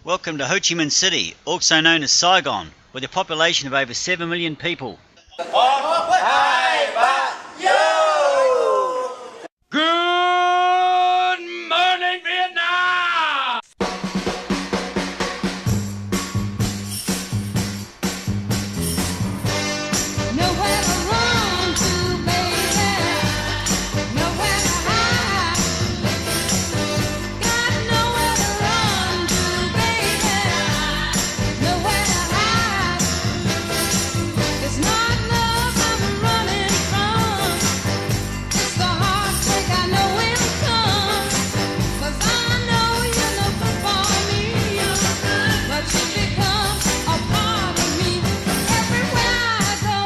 Welcome to Ho Chi Minh City, also known as Saigon, with a population of over 7 million people. Good morning, Vietnam! Nowhere to run to, baby. Nowhere to hide. Got nowhere to run to, baby. Nowhere to hide. It's not love I'm running from. It's the heartbreak I know will come. 'Cause I know you're looking for me. But you become a part of me. Everywhere I go,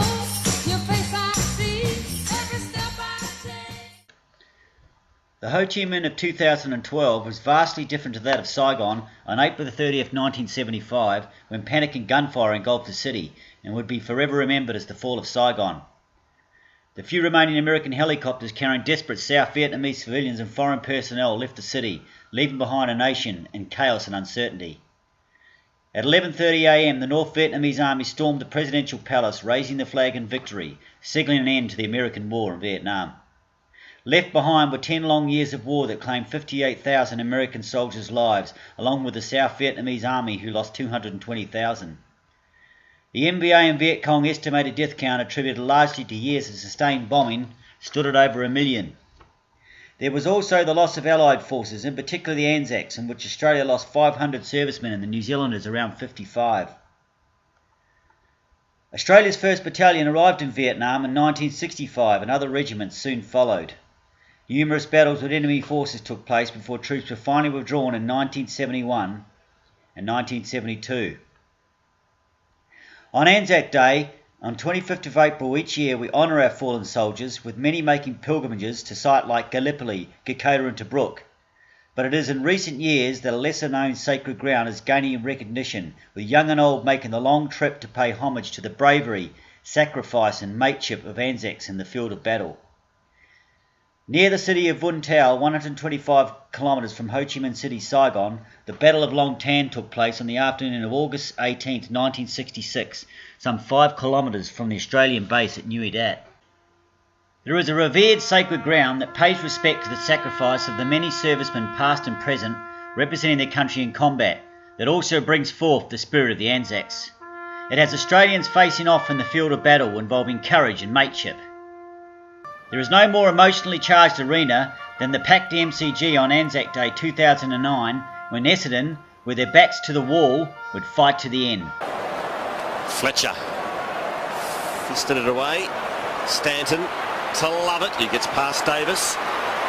your face I see. Every step I take. The Ho Chi Minh of 2012 was vastly different to that of Saigon on April 30th, 1975, when panic and gunfire engulfed the city, and would be forever remembered as the fall of Saigon. The few remaining American helicopters carrying desperate South Vietnamese civilians and foreign personnel left the city, leaving behind a nation in chaos and uncertainty. At 11:30 a.m, the North Vietnamese army stormed the presidential palace, raising the flag in victory, signaling an end to the American war in Vietnam. Left behind were 10 long years of war that claimed 58,000 American soldiers' lives, along with the South Vietnamese army who lost 220,000. The NBA and Viet Cong estimated death count, attributed largely to years of sustained bombing, stood at over 1 million. There was also the loss of Allied forces, in particular the ANZACs, in which Australia lost 500 servicemen and the New Zealanders around 55. Australia's 1st Battalion arrived in Vietnam in 1965 and other regiments soon followed. Numerous battles with enemy forces took place before troops were finally withdrawn in 1971 and 1972. On ANZAC Day, on 25th of April each year, we honour our fallen soldiers, with many making pilgrimages to sites like Gallipoli, Kokoda and Tobruk. But it is in recent years that a lesser-known sacred ground is gaining recognition, with young and old making the long trip to pay homage to the bravery, sacrifice and mateship of ANZACs in the field of battle. Near the city of Vung Tau, 125 kilometres from Ho Chi Minh City, Saigon, the Battle of Long Tan took place on the afternoon of August 18, 1966, some 5 kilometres from the Australian base at Nui Dat. There is a revered sacred ground that pays respect to the sacrifice of the many servicemen past and present representing their country in combat, that also brings forth the spirit of the ANZACs. It has Australians facing off in the field of battle, involving courage and mateship. There is no more emotionally charged arena than the packed MCG on ANZAC Day 2009, when Essendon, with their backs to the wall, would fight to the end. Fletcher fisted it away. Stanton to Lovett. He gets past Davis.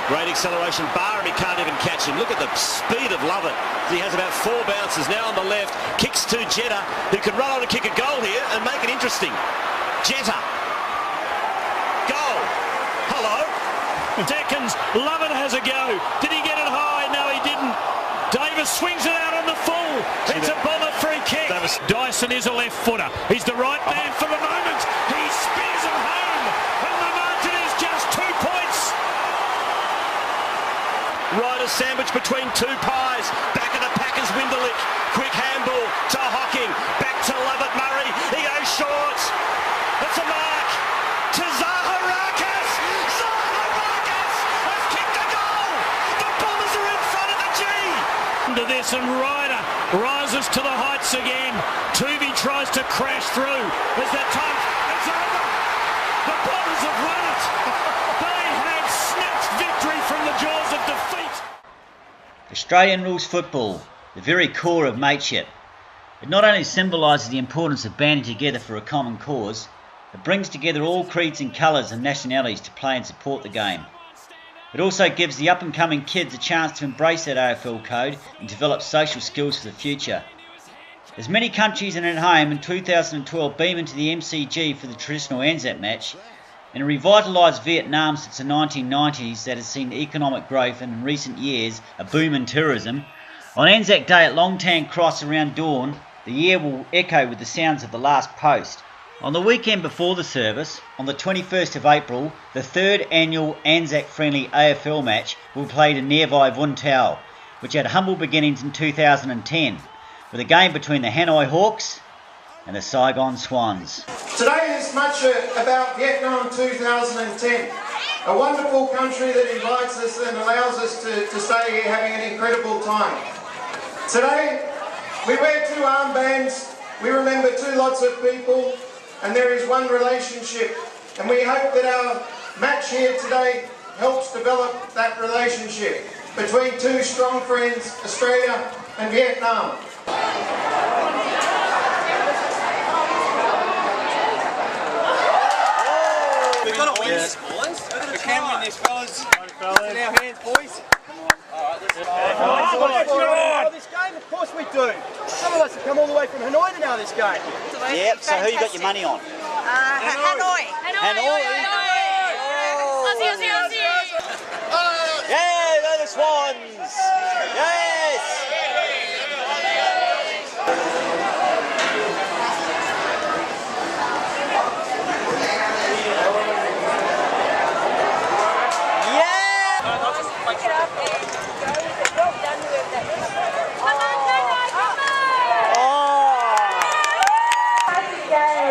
Great acceleration. Barham, he can't even catch him. Look at the speed of Lovett. He has about 4 bounces now on the left. Kicks to Jetta, who could run on and kick a goal here and make it interesting. Jetta. Goal. Hello. Deckens, Lovett has a go. Did he get it high? No, he didn't. Davis swings it out on the full. It's a bomber free kick. Dyson is a left footer. He's the right man for the moment. He spears it home. And the margin is just 2 points. Ryder sandwich between 2 pies. Back of the Packers, Winderlick. Quick handball to Hocking. Back to Lovett Murray. He goes short. It's a mark to Zaharakis. Zaharakis has kicked a goal. The Bombers are in front of the G. To this, and Ryder rises to the heights again. Tuvey tries to crash through. As that time, it's over. The Bombers have won it. They have snatched victory from the jaws of defeat. Australian rules football, the very core of mateship. It not only symbolises the importance of banding together for a common cause, it brings together all creeds and colours and nationalities to play and support the game. It also gives the up-and-coming kids a chance to embrace that AFL code and develop social skills for the future. As many countries and at home in 2012 beam into the MCG for the traditional ANZAC match, in a revitalised Vietnam since the 1990s that has seen economic growth and in recent years a boom in tourism, on ANZAC Day at Long Tan Cross around dawn, the air will echo with the sounds of the last post. On the weekend before the service, on the 21st of April, the 3rd annual ANZAC friendly AFL match will be played in nearby Vung Tau, which had humble beginnings in 2010. with a game between the Hanoi Hawks and the Saigon Swans. Today is much about Vietnam 2010, a wonderful country that invites us and allows us to stay here having an incredible time. Today, we wear two armbands, we remember two lots of people, and there is one relationship. And we hope that our match here today helps develop that relationship between two strong friends, Australia and Vietnam. We've got to win this, boys. We can win this, fellas. It's in our hands, boys. This game, of course we do. Some of us have come all the way from Hanoi to know this game. Yep, so who you got your money on? Hanoi. Hanoi. Aussie, Aussie, Aussie. Yeah, they're the Swans. Yes.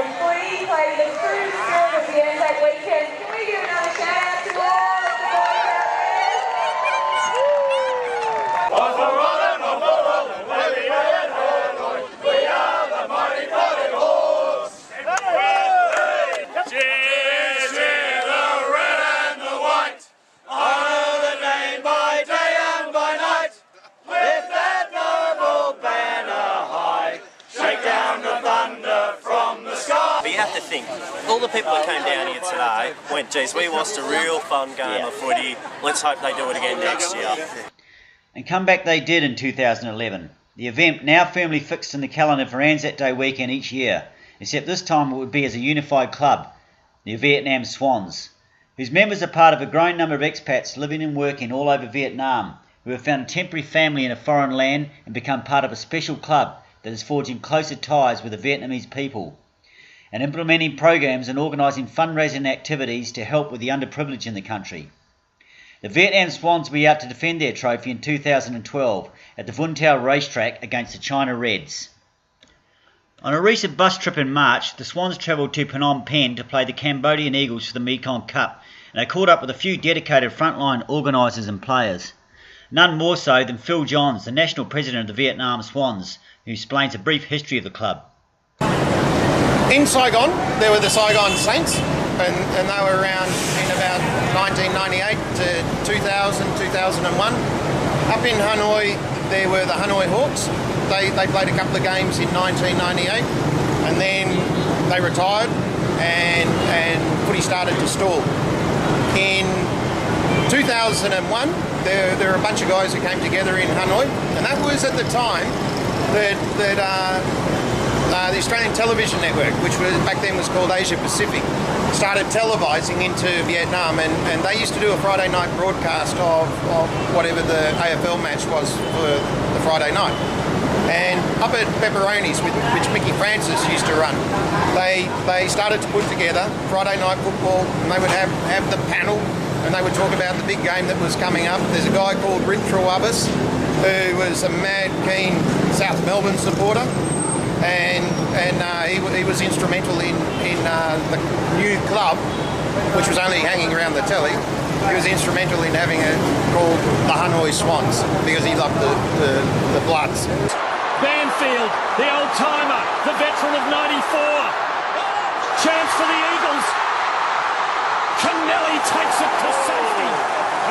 We play the true spirit of the ANZAC weekend. Can we give another shout out to all of the boys out Cheers with the red and the white. Honor the name by day and by night. Lift that noble banner high. Shake down the thunder from the sky. But you have to think, all the people that came down here today went, geez, we watched a real fun game of footy. Let's hope they do it again next year. And come back they did in 2011. The event now firmly fixed in the calendar for Anzac Day weekend each year, except this time it would be as a unified club, the Vietnam Swans, whose members are part of a growing number of expats living and working all over Vietnam, who have found a temporary family in a foreign land and become part of a special club that is forging closer ties with the Vietnamese people, and implementing programs and organising fundraising activities to help with the underprivileged in the country. The Vietnam Swans will be out to defend their trophy in 2012 at the Vung Tau racetrack against the China Reds. On a recent bus trip in March, the Swans travelled to Phnom Penh to play the Cambodian Eagles for the Mekong Cup, and they caught up with a few dedicated frontline organisers and players. None more so than Phil Johns, the national president of the Vietnam Swans, who explains a brief history of the club. In Saigon, there were the Saigon Saints, and they were around in about 1998 to 2000, 2001. Up in Hanoi, there were the Hanoi Hawks. They played a couple of games in 1998, and then they retired, and footy started to stall. In 2001, there were a bunch of guys who came together in Hanoi, and that was at the time that the Australian Television Network, which was back then was called Asia Pacific, started televising into Vietnam, and they used to do a Friday night broadcast of whatever the AFL match was for the Friday night. And up at Pepperoni's, which Mickey Francis used to run, they started to put together Friday night football, and they would have the panel, and they would talk about the big game that was coming up. There's a guy called Rick Truabas, who was a mad keen South Melbourne supporter, and he was instrumental in the new club, which was only hanging around the telly. He was instrumental in having it called the Hanoi Swans because he loved the Bloods. Banfield, the old-timer, the veteran of 94. Chance for the Eagles. Kennelly takes it to safety,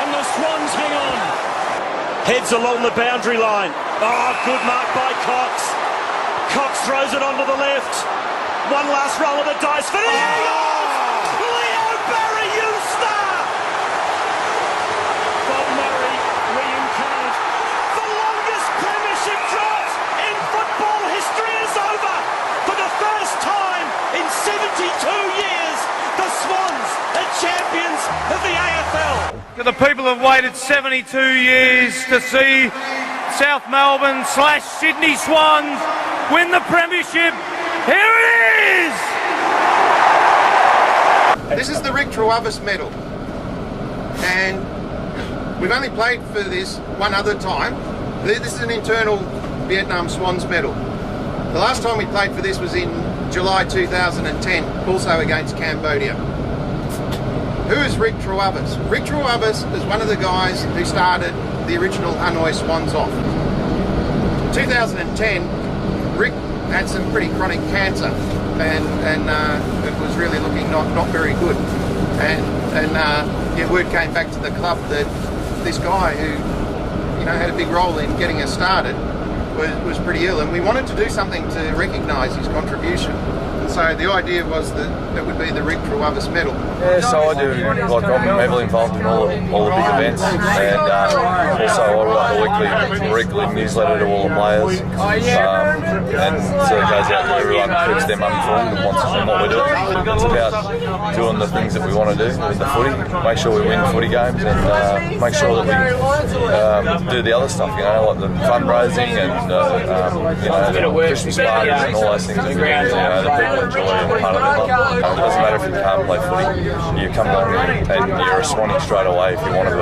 and the Swans hang on. Heads along the boundary line. Oh, good mark by Cox. Cox throws it onto the left. One last roll of the dice for the Eagles! Leo Barry-Euster! Bob Murray reincarnate. The longest premiership drought in football history is over. For the first time in 72 years, the Swans are champions of the AFL. The people have waited 72 years to see South Melbourne / Sydney Swans win the premiership. Here it is! This is the Rick Truabas medal, and we've only played for this one other time. This is an internal Vietnam Swans medal. The last time we played for this was in July 2010, also against Cambodia. Who is Rick Truabas? Rick Truabas is one of the guys who started the original Hanoi Swans off. 2010, Rick had some pretty chronic cancer, and it was really looking not very good. And word came back to the club that this guy who had a big role in getting us started was pretty ill, and we wanted to do something to recognise his contribution. So the idea was that it would be the Rick Truabas medal. Yeah, so I do, I'm heavily involved in all the big events, and also I write a weekly newsletter to all the players, and so it goes out to everyone, keeps them uninformed and wants to know what we're doing. It's about doing the things that we want to do in the footy, make sure we win footy games, and make sure that we do the other stuff, like the fundraising and the Christmas parties and all those things that we do, that people enjoy and part of the club. It doesn't matter if you can't play footy, you come along and you're a Swanee straight away if you want to be,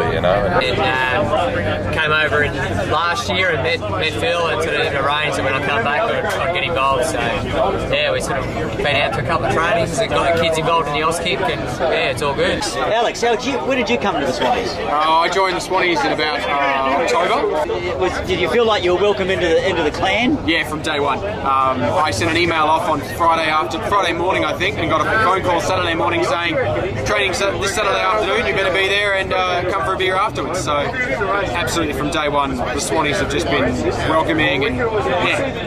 Came over last year and met Phil and sort of arranged that when I come back I'd get involved. So yeah, we sort of been out to a couple of trainings and got the kids involved in the Oz kick, and yeah, it's all good. Alex, when did you come to the Swannies? I joined the Swannies in about October. Did you feel like you were welcome into the clan? Yeah, from day one. I sent an email off on Friday morning, I think, and got a phone call Saturday morning saying training this Saturday afternoon, you better be there and come for a beer afterwards. So absolutely from day one, the Swannies have just been welcoming and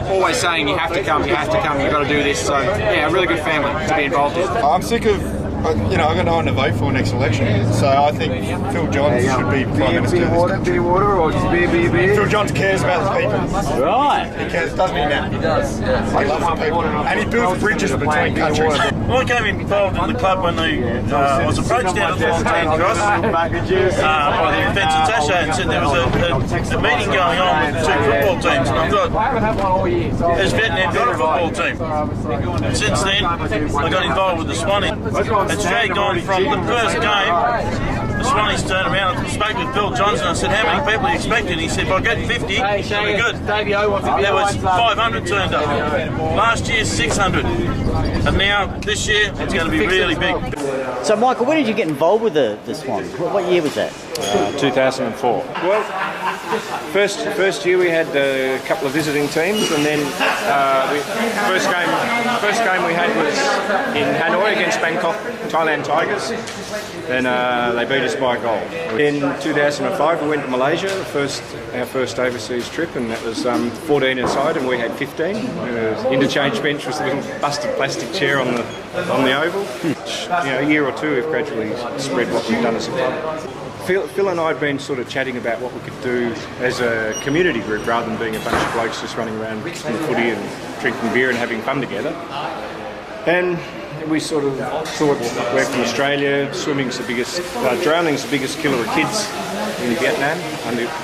always saying you have to come, you've got to do this. So yeah, a really good family to be involved in. I'm sick of I've got no one to vote for next election, so I think Phil Johns should be Prime Minister of this country. Phil Johns cares about his people. Right. He cares, doesn't he now? He does, yeah. He loves the people. And he builds bridges between countries. Well, I came involved in the club when I was approached out of the Fontaine Cross by the defence attaché and said there was a meeting going on with two football teams, and I thought, has Vietnam got a football team? And since then, I got involved with the Swannies. It's really gone from the first game, the Swannies turned around and spoke with Bill Johnson. I said, how many people are you expecting? He said, if I get 50, it'll be good. There was 500 turned up. Last year, 600. And now, this year, it's going to be really big. So, Michael, when did you get involved with the Swans? What year was that? 2004. Well, first year we had a couple of visiting teams, and then first game we had was in Hanoi against Bangkok Thailand Tigers, and they beat us by a goal. In 2005 we went to Malaysia, our first overseas trip, and that was 14 inside and we had 15. Interchange bench was a little busted plastic chair on the oval. A year or two we've gradually spread what we've done as a club. Phil and I had been sort of chatting about what we could do as a community group rather than being a bunch of blokes just running around in the footy and drinking beer and having fun together. And we sort of thought, we're from Australia, swimming's the biggest, drowning's the biggest killer of kids in Vietnam,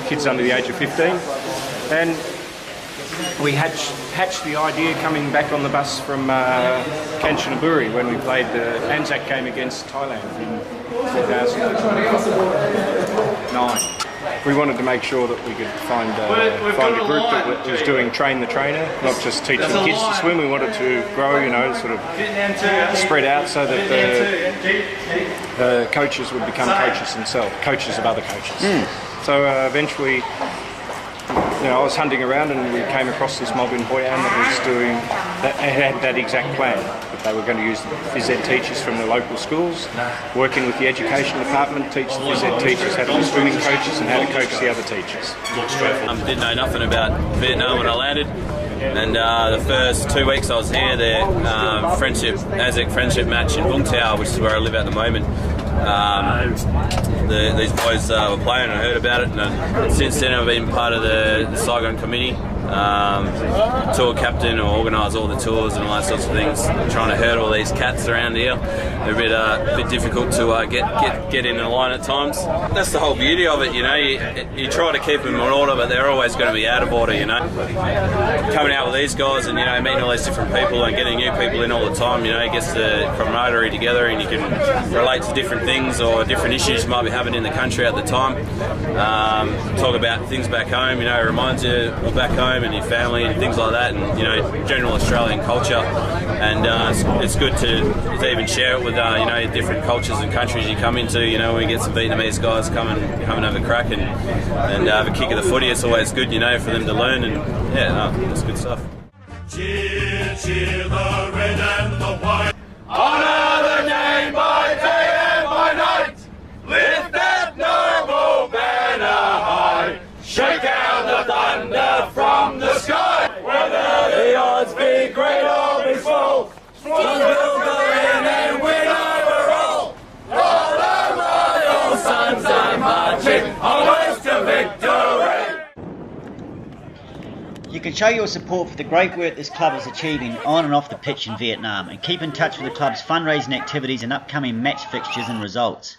kids under the age of 15. And we hatched the idea coming back on the bus from Kanchanaburi when we played the ANZAC game against Thailand in 2009. We wanted to make sure that we could find a group that was doing train the trainer, not just teaching kids to swim. We wanted to grow, sort of spread out so that the coaches would become coaches themselves, coaches of other coaches. So eventually, I was hunting around and we came across this mob in Hoi An that had that exact plan. That they were going to use the phys ed teachers from the local schools, working with the education department, teach the phys ed teachers how to be swimming coaches and how to coach the other teachers. Didn't know nothing about Vietnam when I landed. And the first 2 weeks I was here, their ANZAC friendship match in Vung Tau, which is where I live at the moment. These boys were playing and I heard about it, and since then I've been part of the Saigon committee, tour captain, or organise all the tours and all that sorts of things. Trying to herd all these cats around here, they're a bit difficult to get in a line at times. That's the whole beauty of it, you try to keep them in order, but they're always going to be out of order, Coming out with these guys and meeting all these different people and getting new people in all the time, it gets the camaraderie together and you can relate to different things or different issues you might be having in the country at the time. Talk about things back home, it reminds you of back home. home and your family and things like that, and general Australian culture. And it's good to even share it with different cultures and countries you come into. When we get some Vietnamese guys come and have a crack and have a kick of the footy, it's always good, for them to learn, and it's good stuff. Cheer, cheer the red and the white. Honour the name by day and by night. Lift that noble banner high. Shake out the thunder from the sky. Whether the odds be great or be small, Swans will go in and win overall. All the royal sons are marching always to victory. You can show your support for the great work this club is achieving on and off the pitch in Vietnam, and keep in touch with the club's fundraising activities and upcoming match fixtures and results.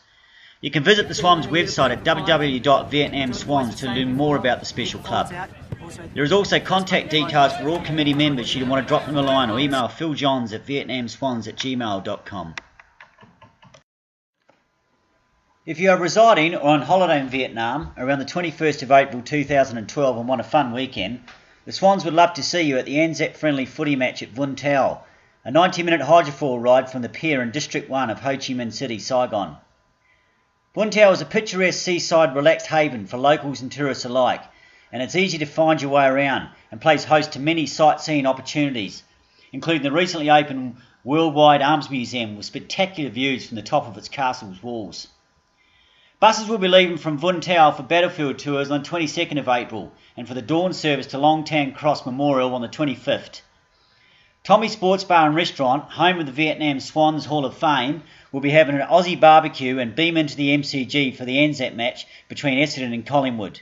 You can visit the Swans website at www.vietnamswans to learn more about the special club. There is also contact details for all committee members should you want to drop them a line, or email philjohns@vietnamswans@gmail.com. If you are residing or on holiday in Vietnam around the 21st of April 2012 and want a fun weekend, the Swans would love to see you at the ANZAC friendly footy match at Vung Tau, a 90-minute hydrofoil ride from the pier in District 1 of Ho Chi Minh City, Saigon. Vung Tau is a picturesque seaside relaxed haven for locals and tourists alike, and it's easy to find your way around and plays host to many sightseeing opportunities, including the recently opened Worldwide Arms Museum with spectacular views from the top of its castle's walls. Buses will be leaving from Vung Tau for battlefield tours on the 22nd of April and for the dawn service to Long Tan Cross Memorial on the 25th. Tommy's Sports Bar and Restaurant, home of the Vietnam Swans Hall of Fame, will be having an Aussie barbecue and beam into the MCG for the ANZAC match between Essendon and Collingwood.